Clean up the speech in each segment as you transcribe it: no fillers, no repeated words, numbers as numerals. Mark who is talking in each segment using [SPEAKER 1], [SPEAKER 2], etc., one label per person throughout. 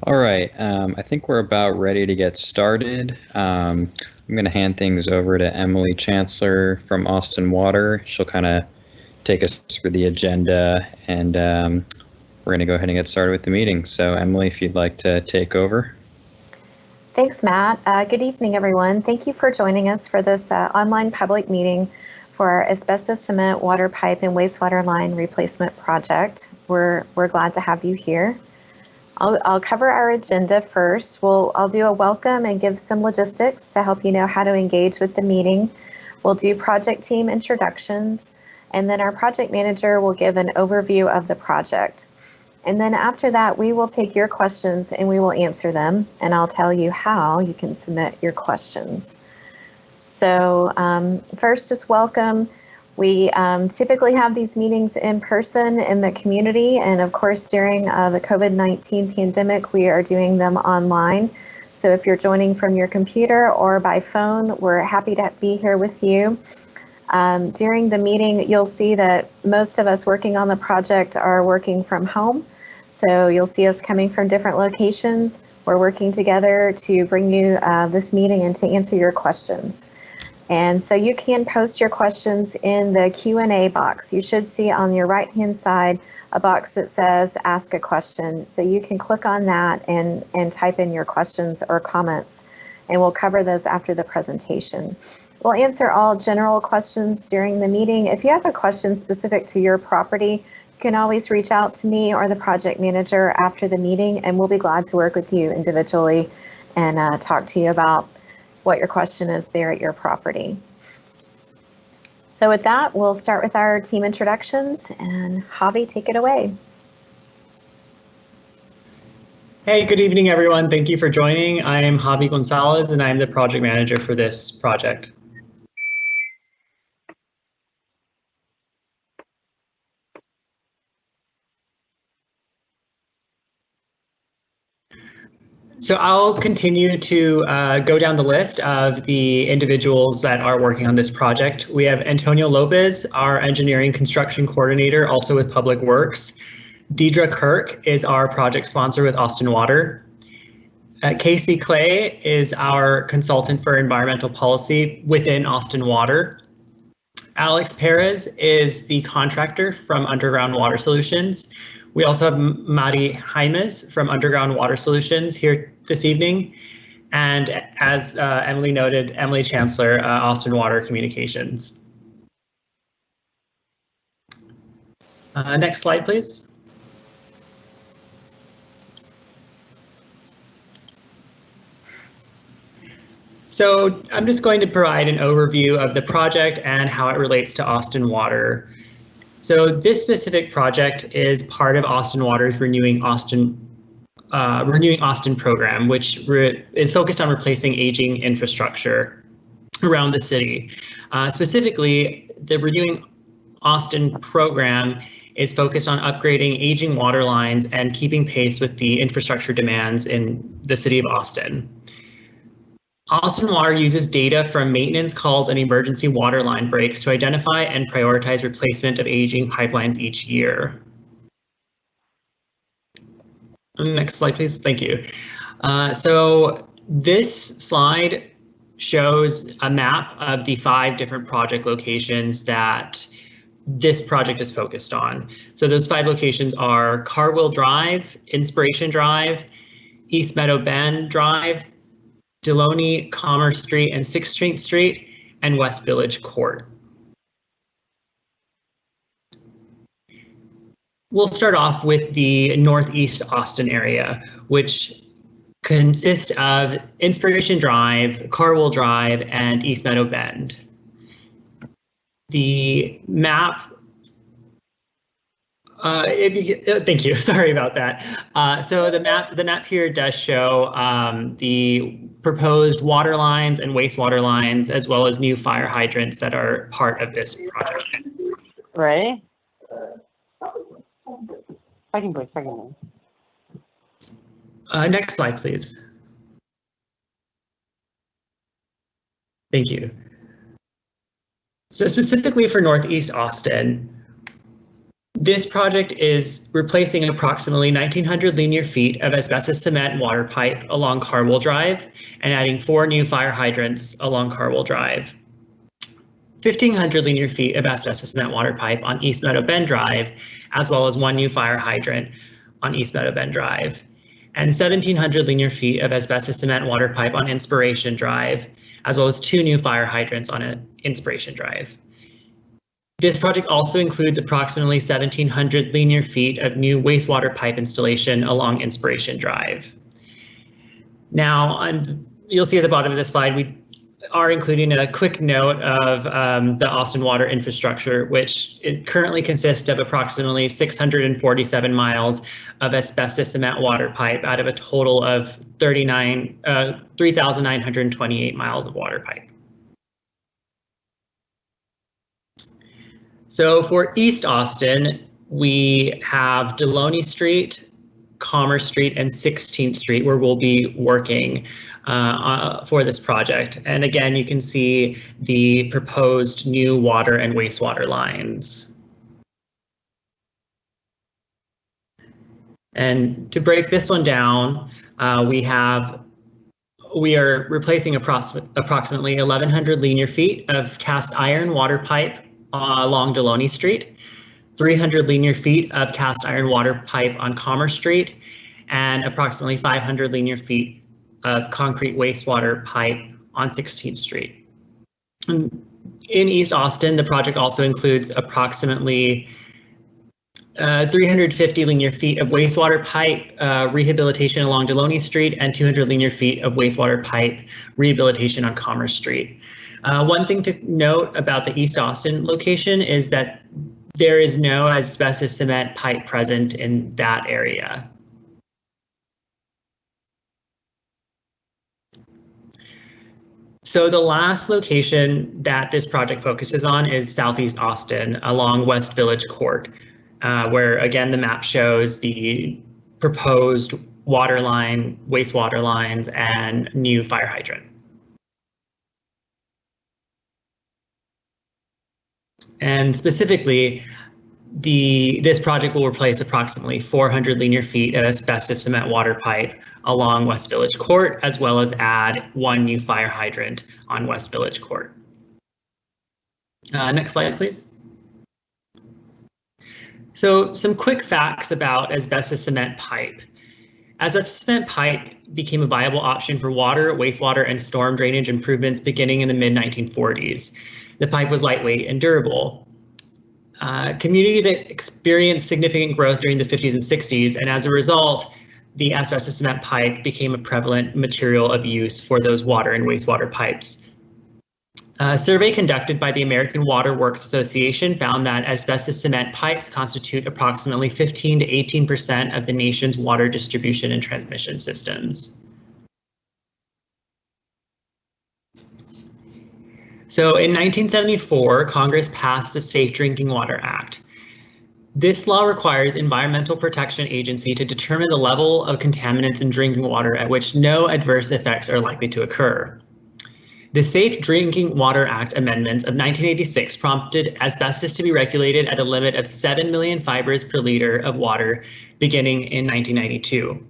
[SPEAKER 1] All right, I think we're about ready to get started. I'm going to hand things over to Emily Chancellor from Austin Water. She'll kind of take us through the agenda, and we're going to go ahead and get started with the meeting. So Emily, if you'd like to take over.
[SPEAKER 2] Thanks, Matt. Good evening, everyone. Thank you for joining us for this online public meeting for our asbestos cement water pipe and wastewater line replacement project. We're glad to have you here. I'll cover our agenda first. I'll do a welcome and give some logistics to help you know how to engage with the meeting. We'll do project team introductions, and then our project manager will give an overview of the project. And then after that, we will take your questions and we will answer them, and I'll tell you how you can submit your questions. So first, just welcome. We typically have these meetings in person in the community, and of course during the COVID-19 pandemic, we are doing them online. So if you're joining from your computer or by phone, we're happy to be here with you. During the meeting, you'll see that most of us working on the project are working from home. So you'll see us coming from different locations. We're working together to bring you this meeting and to answer your questions. And so you can post your questions in the Q&A box. You should see on your right-hand side a box that says ask a question. So you can click on that and type in your questions or comments, and we'll cover those after the presentation. We'll answer all general questions during the meeting. If you have a question specific to your property, you can always reach out to me or the project manager after the meeting, and we'll be glad to work with you individually and talk to you about what your question is there at your property. So with that, we'll start with our team introductions, and Javi, take it away.
[SPEAKER 3] Hey, good evening, everyone. Thank you for joining. I am Javi Gonzalez, and I'm the project manager for this project. So I'll continue to go down the list of the individuals that are working on this project. We have Antonio Lopez, our engineering construction coordinator, also with Public Works. Deidre Kirk is our project sponsor with Austin Water. Casey Clay is our consultant for environmental policy within Austin Water. Alex Perez is the contractor from Underground Water Solutions. We also have Mari Jaimes from Underground Water Solutions here this evening. And as Emily noted, Emily Chancellor, Austin Water Communications. Next slide, please. So I'm just going to provide an overview of the project and how it relates to Austin Water. So this specific project is part of Austin Water's Renewing Austin program, which is focused on replacing aging infrastructure around the city. Specifically, the Renewing Austin program is focused on upgrading aging water lines and keeping pace with the infrastructure demands in the city of Austin. Austin Water uses data from maintenance calls and emergency water line breaks to identify and prioritize replacement of aging pipelines each year. Next slide, please. Thank you. So this slide shows a map of the 5 different project locations that this project is focused on. So those 5 locations are Carwell Drive, Inspiration Drive, East Meadow Bend Drive, Deloney, Commerce Street and 16th Street, and West Village Court. We'll start off with the Northeast Austin area, which consists of Inspiration Drive, Carwell Drive, and East Meadow Bend. The map thank you. Sorry about that. So the map here does show the proposed water lines and wastewater lines, as well as new fire hydrants that are part of this project.
[SPEAKER 4] Right.
[SPEAKER 3] Next slide, please. Thank you. So specifically for Northeast Austin, This project is replacing approximately 1,900 linear feet of asbestos cement water pipe along Carwell Drive and adding 4 new fire hydrants along Carwell Drive. 1,500 linear feet of asbestos cement water pipe on East Meadow Bend Drive, as well as 1 new fire hydrant on East Meadow Bend Drive, and 1,700 linear feet of asbestos cement water pipe on Inspiration Drive, as well as 2 new fire hydrants on Inspiration Drive. This project also includes approximately 1,700 linear feet of new wastewater pipe installation along Inspiration Drive. Now, you'll see at the bottom of this slide, we are including a quick note of the Austin Water infrastructure, which it currently consists of approximately 647 miles of asbestos cement water pipe out of a total of 3,928 miles of water pipe. So for East Austin, we have Deloney Street, Commerce Street, and 16th Street, where we'll be working for this project. And again, you can see the proposed new water and wastewater lines. And to break this one down, we are replacing approximately 1,100 linear feet of cast iron water pipe along Deloney Street, 300 linear feet of cast iron water pipe on Commerce Street, and approximately 500 linear feet of concrete wastewater pipe on 16th Street. In East Austin, the project also includes approximately 350 linear feet of wastewater pipe rehabilitation along Deloney Street and 200 linear feet of wastewater pipe rehabilitation on Commerce Street. One thing to note about the East Austin location is that there is no asbestos cement pipe present in that area. So the last location that this project focuses on is Southeast Austin along West Village Court, where again the map shows the proposed water line, wastewater lines, and new fire hydrant. And specifically, this project will replace approximately 400 linear feet of asbestos cement water pipe along West Village Court, as well as add 1 new fire hydrant on West Village Court. Next slide, please. So some quick facts about asbestos cement pipe. Asbestos cement pipe became a viable option for water, wastewater, and storm drainage improvements beginning in the mid-1940s. The pipe was lightweight and durable. Communities experienced significant growth during the 50s and 60s, and as a result, the asbestos cement pipe became a prevalent material of use for those water and wastewater pipes. A survey conducted by the American Water Works Association found that asbestos cement pipes constitute approximately 15 to 18% of the nation's water distribution and transmission systems. So in 1974, Congress passed the Safe Drinking Water Act. This law requires Environmental Protection Agency to determine the level of contaminants in drinking water at which no adverse effects are likely to occur. The Safe Drinking Water Act amendments of 1986 prompted asbestos to be regulated at a limit of 7 million fibers per liter of water beginning in 1992.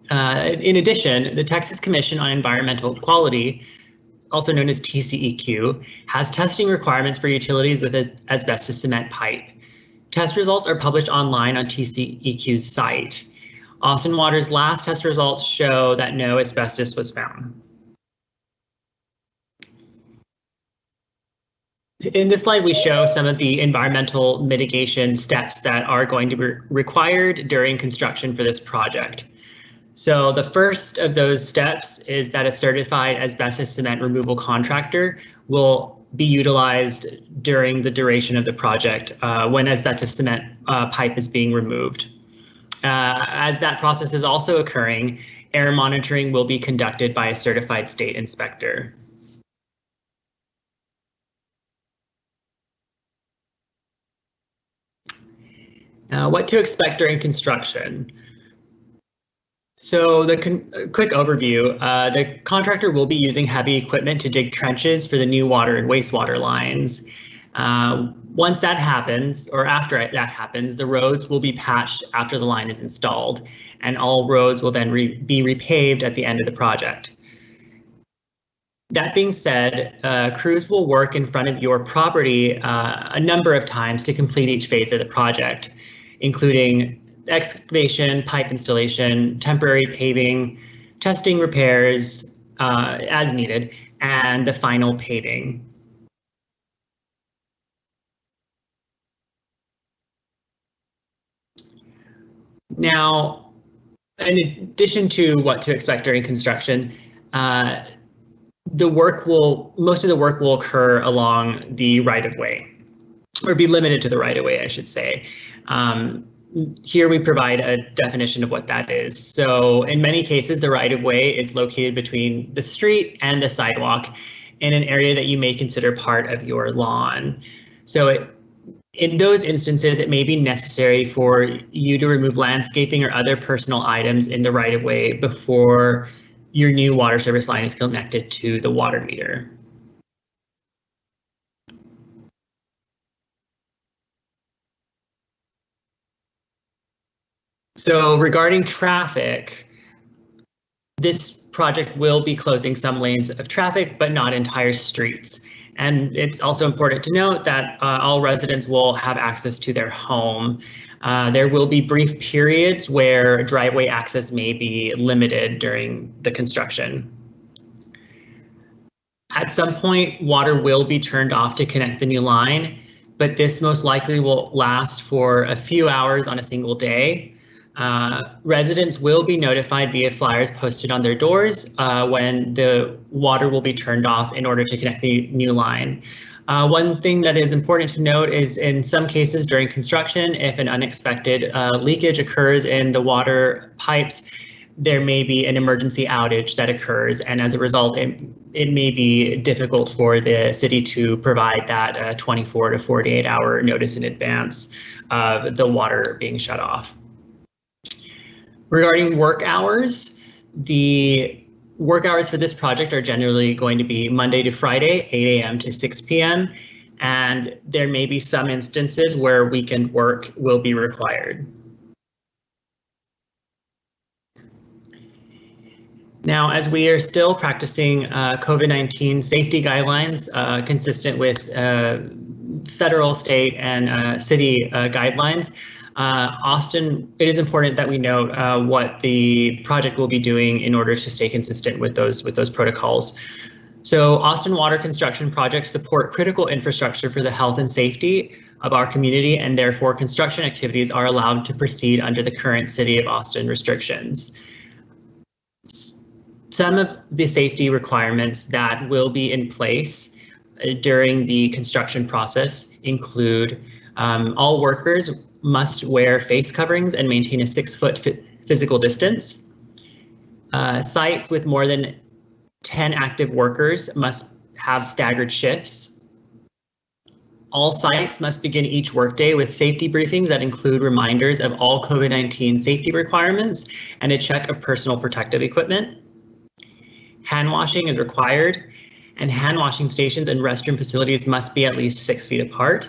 [SPEAKER 3] In addition, the Texas Commission on Environmental Quality, also known as TCEQ, has testing requirements for utilities with an asbestos cement pipe. Test results are published online on TCEQ's site. Austin Water's last test results show that no asbestos was found. In this slide, we show some of the environmental mitigation steps that are going to be required during construction for this project. So the first of those steps is that a certified asbestos cement removal contractor will be utilized during the duration of the project when asbestos cement pipe is being removed. As that process is also occurring, air monitoring will be conducted by a certified state inspector. What to expect during construction. So the quick overview, the contractor will be using heavy equipment to dig trenches for the new water and wastewater lines. Once that happens, or after that happens, the roads will be patched after the line is installed, and all roads will then be repaved at the end of the project. That being said, crews will work in front of your property a number of times to complete each phase of the project, including excavation, pipe installation, temporary paving, testing repairs as needed, and the final paving. Now, in addition to what to expect during construction, most of the work will occur along the right-of-way, or be limited to the right-of-way, I should say. Here we provide a definition of what that is. So in many cases, the right-of-way is located between the street and the sidewalk in an area that you may consider part of your lawn. So in those instances, it may be necessary for you to remove landscaping or other personal items in the right-of-way before your new water service line is connected to the water meter. So regarding traffic, this project will be closing some lanes of traffic, but not entire streets. And it's also important to note that all residents will have access to their home. There will be brief periods where driveway access may be limited during the construction. At some point, water will be turned off to connect the new line, but this most likely will last for a few hours on a single day. Residents will be notified via flyers posted on their doors when the water will be turned off in order to connect the new line. One thing that is important to note is in some cases during construction, if an unexpected leakage occurs in the water pipes, there may be an emergency outage that occurs, and as a result, it may be difficult for the city to provide that 24 to 48 hour notice in advance of the water being shut off. Regarding work hours, the work hours for this project are generally going to be Monday to Friday, 8 a.m. to 6 p.m. And there may be some instances where weekend work will be required. Now, as we are still practicing COVID-19 safety guidelines consistent with federal, state, and city guidelines, it is important that we note what the project will be doing in order to stay consistent with those protocols. So Austin Water construction projects support critical infrastructure for the health and safety of our community, and therefore construction activities are allowed to proceed under the current City of Austin restrictions. Some of the safety requirements that will be in place during the construction process include all workers must wear face coverings and maintain a 6-foot physical distance. Sites with more than 10 active workers must have staggered shifts. All sites must begin each workday with safety briefings that include reminders of all COVID-19 safety requirements and a check of personal protective equipment. Hand washing is required, and hand washing stations and restroom facilities must be at least 6 feet apart.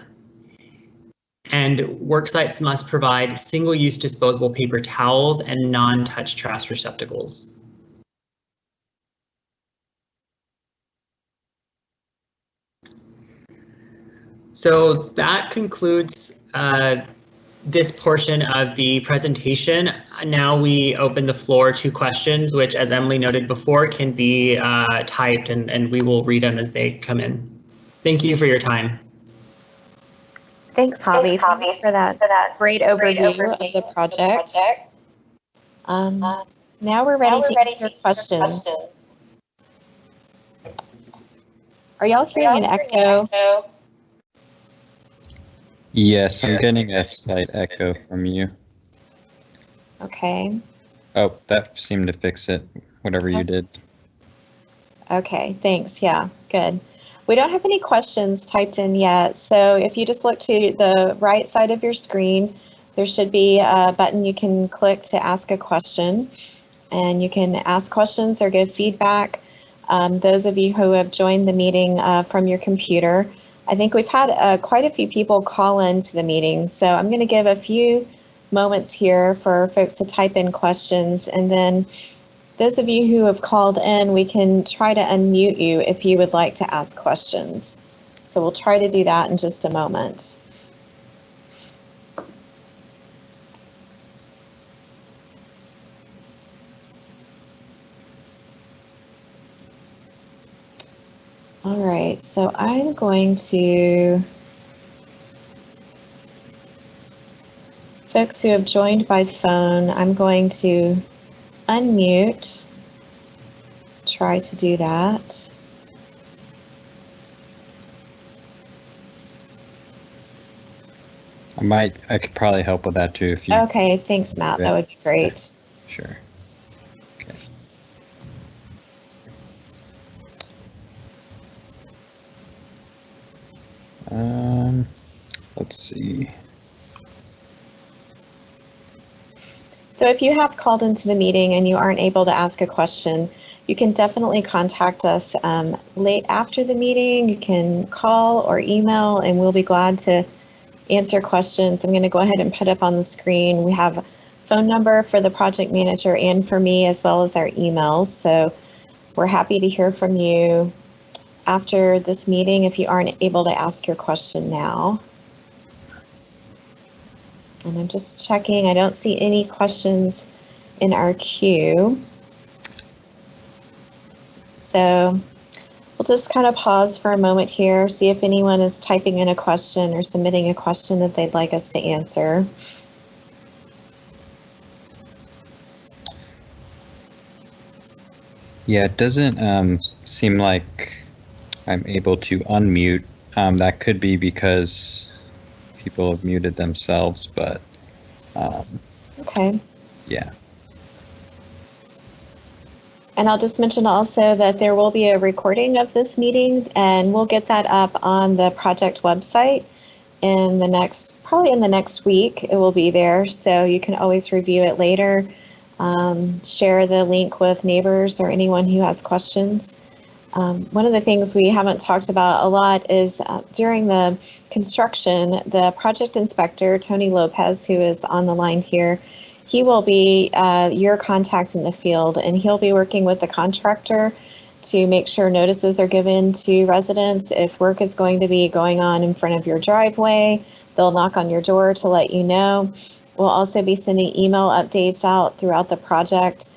[SPEAKER 3] And work sites must provide single-use disposable paper towels and non-touch trash receptacles. So that concludes this portion of the presentation. Now we open the floor to questions, which, as Emily noted before, can be typed, and we will read them as they come in. Thank you for your time.
[SPEAKER 2] Thanks, Javi. Thanks for that great overview of the project. Now we're ready to answer questions. Are y'all hearing an echo?
[SPEAKER 1] Yes, I'm getting a slight echo from you.
[SPEAKER 2] Okay.
[SPEAKER 1] Oh, that seemed to fix it, whatever you did.
[SPEAKER 2] Okay, thanks. Yeah, good. We don't have any questions typed in yet, so if you just look to the right side of your screen, there should be a button you can click to ask a question, and you can ask questions or give feedback. Those of you who have joined the meeting from your computer, I think we've had quite a few people call into the meeting, so I'm going to give a few moments here for folks to type in questions, and then those of you who have called in, we can try to unmute you if you would like to ask questions. So we'll try to do that in just a moment. All right, so I'm going to, folks who have joined by phone, I'm going to unmute, try to do that.
[SPEAKER 1] I could probably help with that too if you.
[SPEAKER 2] Okay, thanks, Matt. That would be great.
[SPEAKER 1] Sure. Okay. Let's see.
[SPEAKER 2] So if you have called into the meeting and you aren't able to ask a question, you can definitely contact us late after the meeting. You can call or email, and we'll be glad to answer questions. I'm going to go ahead and put up on the screen. We have a phone number for the project manager and for me, as well as our emails. So we're happy to hear from you after this meeting if you aren't able to ask your question now. And I'm just checking. I don't see any questions in our queue. So we'll just kind of pause for a moment here, see if anyone is typing in a question or submitting a question that they'd like us to answer.
[SPEAKER 1] Yeah, it doesn't seem like I'm able to unmute. That could be because people have muted themselves, but
[SPEAKER 2] Okay.
[SPEAKER 1] yeah.
[SPEAKER 2] And I'll just mention also that there will be a recording of this meeting, and we'll get that up on the project website in the next, probably in the next week. It will be there, so you can always review it later. Share the link with neighbors or anyone who has questions. One of the things we haven't talked about a lot is during the construction, the project inspector, Tony Lopez, who is on the line here, he will be your contact in the field, and he'll be working with the contractor to make sure notices are given to residents. If work is going to be going on in front of your driveway, they'll knock on your door to let you know. We'll also be sending email updates out throughout the project.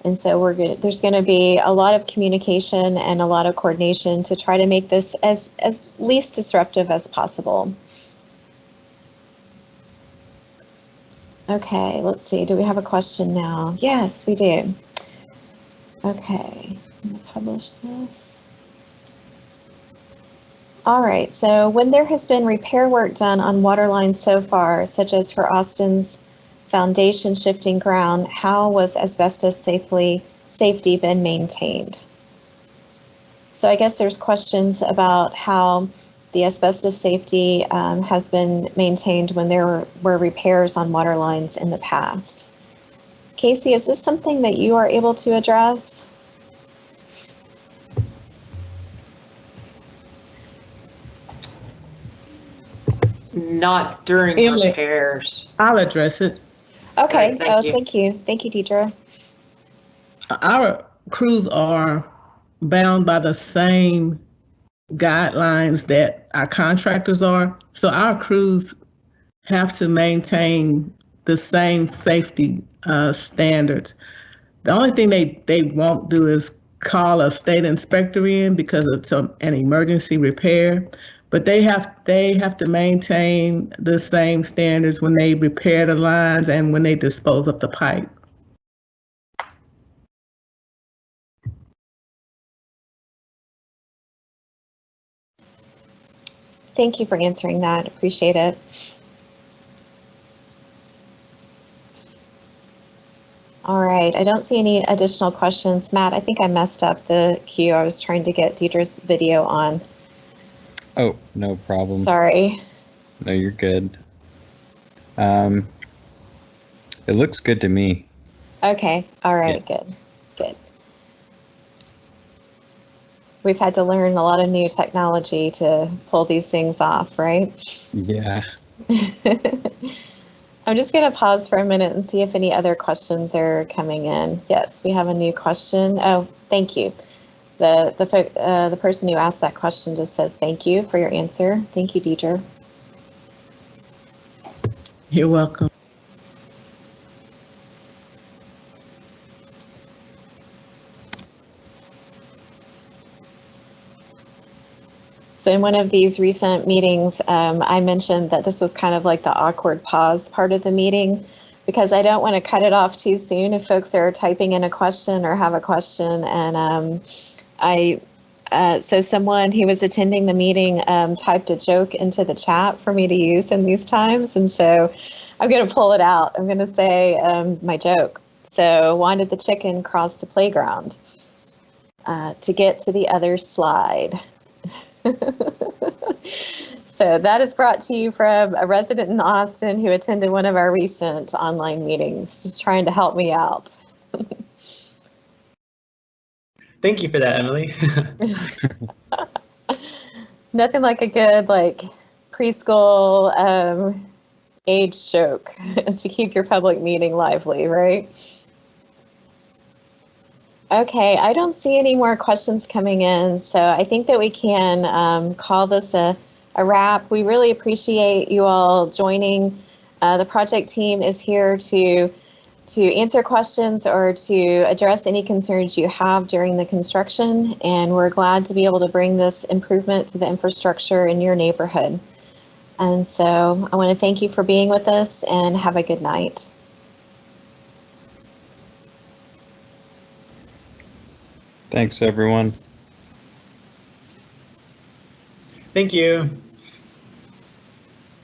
[SPEAKER 2] And so there's going to be a lot of communication and a lot of coordination to try to make this as least disruptive as possible. Okay, let's see. Do we have a question now? Yes, we do. Okay, I'm going to publish this. All right, so when there has been repair work done on water lines so far, such as for Austin's foundation shifting ground, how was asbestos safety been maintained? So I guess there's questions about how the asbestos safety has been maintained when there were repairs on water lines in the past. Casey, is this something that you are able to address?
[SPEAKER 4] Not during repairs.
[SPEAKER 5] I'll address it.
[SPEAKER 2] Okay.
[SPEAKER 4] Thank you.
[SPEAKER 2] Thank you. Thank you, Deidre.
[SPEAKER 5] Our crews are bound by the same guidelines that our contractors are. So our crews have to maintain the same safety standards. The only thing they won't do is call a state inspector in because it's an emergency repair. But they have to maintain the same standards when they repair the lines and when they dispose of the pipe.
[SPEAKER 2] Thank you for answering that. Appreciate it. All right, I don't see any additional questions. Matt, I think I messed up the queue. I was trying to get Deidre's video on.
[SPEAKER 1] Oh, no problem.
[SPEAKER 2] Sorry.
[SPEAKER 1] No, you're good. It looks good to me.
[SPEAKER 2] Okay, all right,
[SPEAKER 1] Yeah.
[SPEAKER 2] good. we've had to learn a lot of new technology to pull these things off, right?
[SPEAKER 1] Yeah.
[SPEAKER 2] I'm just going to pause for a minute and see if any other questions are coming in. Yes, we have a new question. Oh, thank you. The person who asked that question just says thank you for your answer. Thank you, Deidre.
[SPEAKER 5] You're welcome.
[SPEAKER 2] So in one of these recent meetings, I mentioned that this was kind of like the awkward pause part of the meeting, because I don't want to cut it off too soon if folks are typing in a question or have a question. And so someone who was attending the meeting typed a joke into the chat for me to use in these times. And so I'm going to pull it out. I'm going to say my joke. So why did the chicken cross the playground? To get to the other slide. So that is brought to you from a resident in Austin who attended one of our recent online meetings, just trying to help me out.
[SPEAKER 3] Thank you for that, Emily.
[SPEAKER 2] Nothing like a good preschool age joke to keep your public meeting lively, right? Okay, I don't see any more questions coming in, so I think that we can call this a wrap. We really appreciate you all joining. The project team is here to answer questions or to address any concerns you have during the construction, and we're glad to be able to bring this improvement to the infrastructure in your neighborhood. And so I want to thank you for being with us, and have a good night.
[SPEAKER 1] Thanks, everyone.
[SPEAKER 3] Thank you.